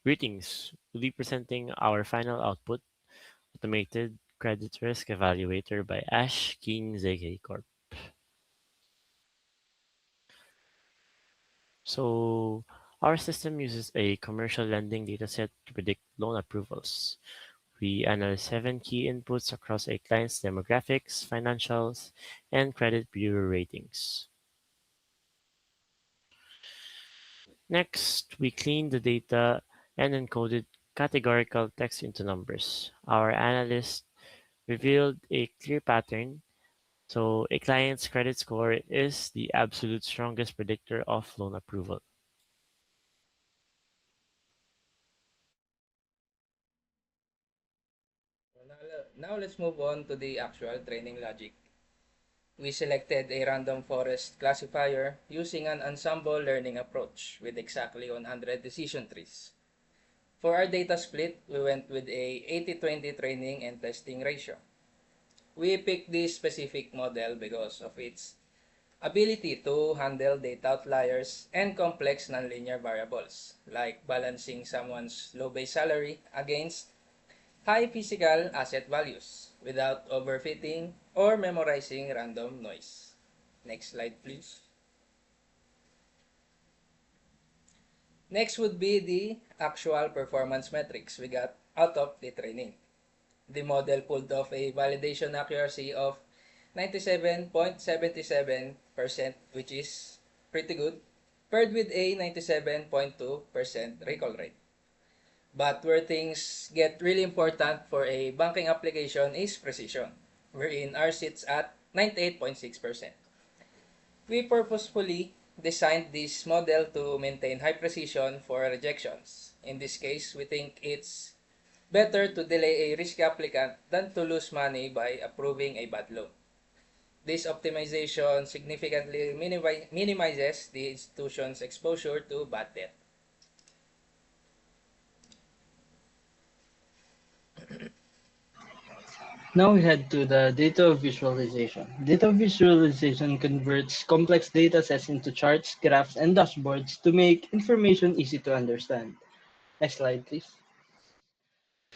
Greetings. We'll be presenting our final output, Automated Credit Risk Evaluator by Ash King ZK Corp. So, our system uses a commercial lending dataset to predict loan approvals. We analyze 7 key inputs across a client's demographics, financials, and credit bureau ratings. Next, we cleaned the data and encoded categorical text into numbers. Our analyst revealed a clear pattern. So a client's credit score is the absolute strongest predictor of loan approval. Now let's move on to the actual training logic. We selected a random forest classifier using an ensemble learning approach with exactly 100 decision trees. For our data split, we went with a 80-20 training and testing ratio. We picked this specific model because of its ability to handle data outliers and complex nonlinear variables, like balancing someone's low base salary against high physical asset values without overfitting or memorizing random noise. Next slide, please. Next would be the actual performance metrics we got out of the training. The model pulled off a validation accuracy of 97.77%, which is pretty good, paired with a 97.2% recall rate. But where things get really important for a banking application is precision, wherein ours sits at 98.6%. We purposefully designed this model to maintain high precision for rejections. In this case, we think it's better to delay a risky applicant than to lose money by approving a bad loan. This optimization significantly minimizes the institution's exposure to bad debt. Now we head to the data visualization. Data visualization converts complex data sets into charts, graphs, and dashboards to make information easy to understand. Next slide, please.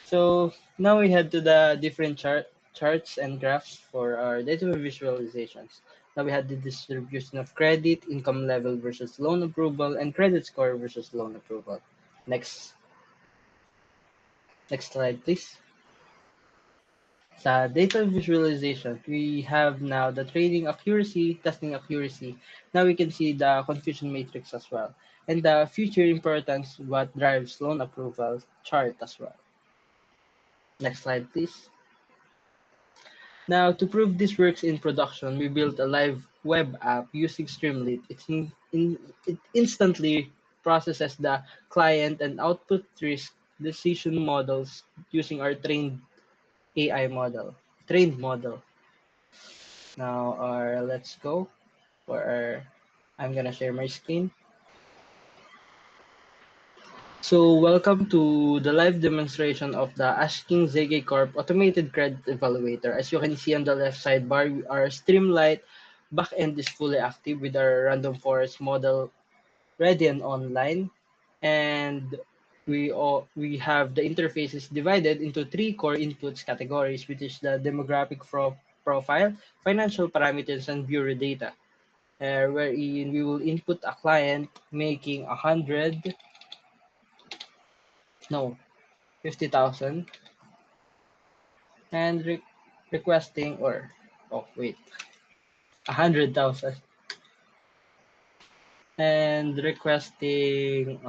So now we head to the different charts and graphs for our data visualizations. Now we had the distribution of credit, income level versus loan approval, and credit score versus loan approval. Next, next slide, please. Sa data visualization, we have now the training accuracy, testing accuracy. Now we can see the confusion matrix as well. And the future importance, what drives loan approval chart as well. Next slide, please. Now, to prove this works in production, we built a live web app using Streamlit. It instantly processes the client and output risk decision models using our AI model, trained model. Now, let's go for I'm gonna share my screen. So, welcome to the live demonstration of the Ashking ZK Corp Automated Credit Evaluator. As you can see on the left sidebar, our Streamlight backend is fully active with our random forest model ready and online. And we have the interfaces divided into three core inputs categories, which is the demographic profile, financial parameters, and bureau data. Wherein we will input a client making 100, no, 50,000, and requesting, or, oh, wait, 100,000, and requesting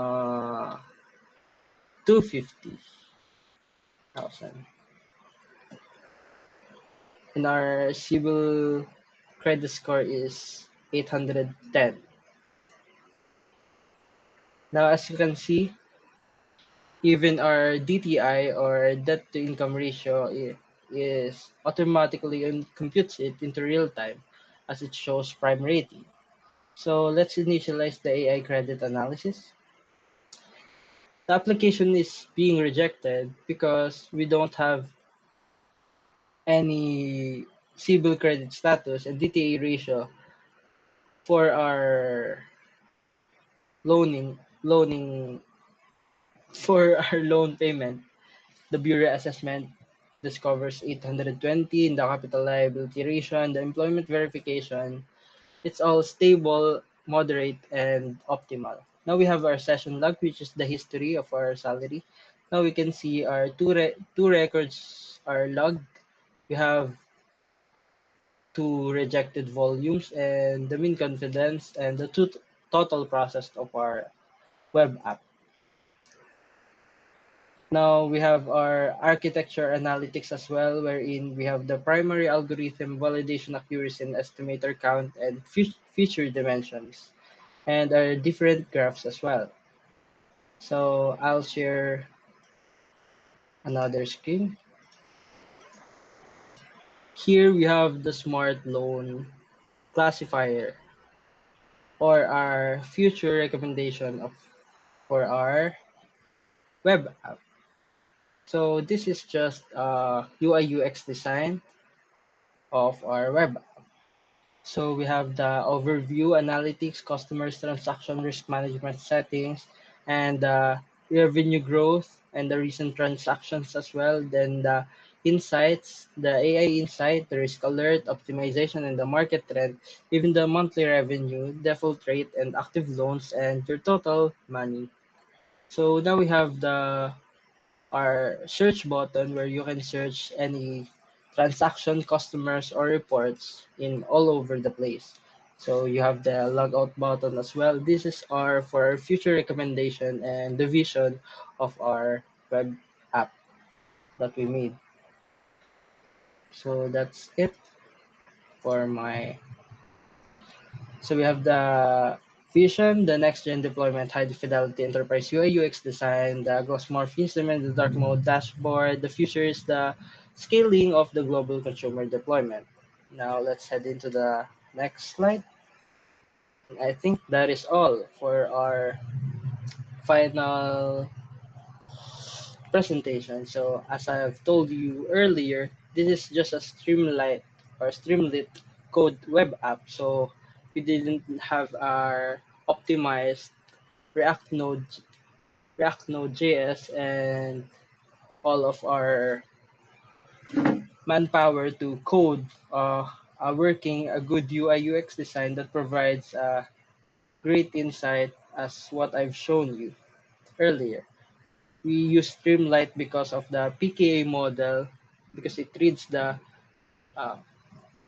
250,000. And our civil credit score is 810. Now, as you can see, even our DTI, or debt to income ratio, is automatically computes it into real time as it shows prime rating. So let's initialize the AI credit analysis. The application is being rejected because we don't have any civil credit status and DTA ratio for our loaning For our loan payment, the Bureau assessment discovers 820 in the capital liability ratio and the employment verification. It's all stable, moderate, and optimal. Now we have our session log, which is the history of our salary. Now we can see our two records are logged. We have two rejected volumes and the mean confidence and the total process of our web app. Now we have our architecture analytics as well, wherein we have the primary algorithm, validation accuracy, and estimator count, and feature dimensions, and our different graphs as well. So I'll share another screen. Here we have the smart loan classifier or our future recommendation of for our web app. So this is just UI UX design of our web app. So we have the overview, analytics, customers, transaction risk management settings, and revenue growth and the recent transactions as well. Then the insights, the AI insight, the risk alert, optimization, and the market trend, even the monthly revenue, default rate, and active loans, and your total money. So now we have the our search button where you can search any transaction, customers, or reports in all over the place. So you have the logout button as well. This is our for our future recommendation and the vision of our web app that we made. So that's it for my. So we have the vision, the next gen deployment, high fidelity enterprise UI UX design, the Glossmorph instrument, the dark mode dashboard. The future is the scaling of the global consumer deployment. Now let's head into the next slide. I think that is all for our final presentation. So as I have told you earlier, this is just a Streamlit code web app. So we didn't have our optimized React Node React Node JS and all of our manpower to code a good UI UX design that provides great insight as what I've shown you earlier. We use Streamlight because of the PKA model because it reads the uh,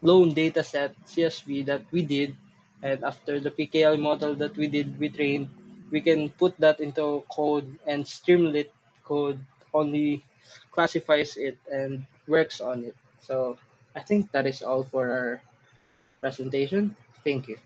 loan dataset CSV that we did, and after the PKL model that we did, we trained, we can put that into code, and Streamlit code only classifies it and works on it. So I think that is all for our presentation. Thank you.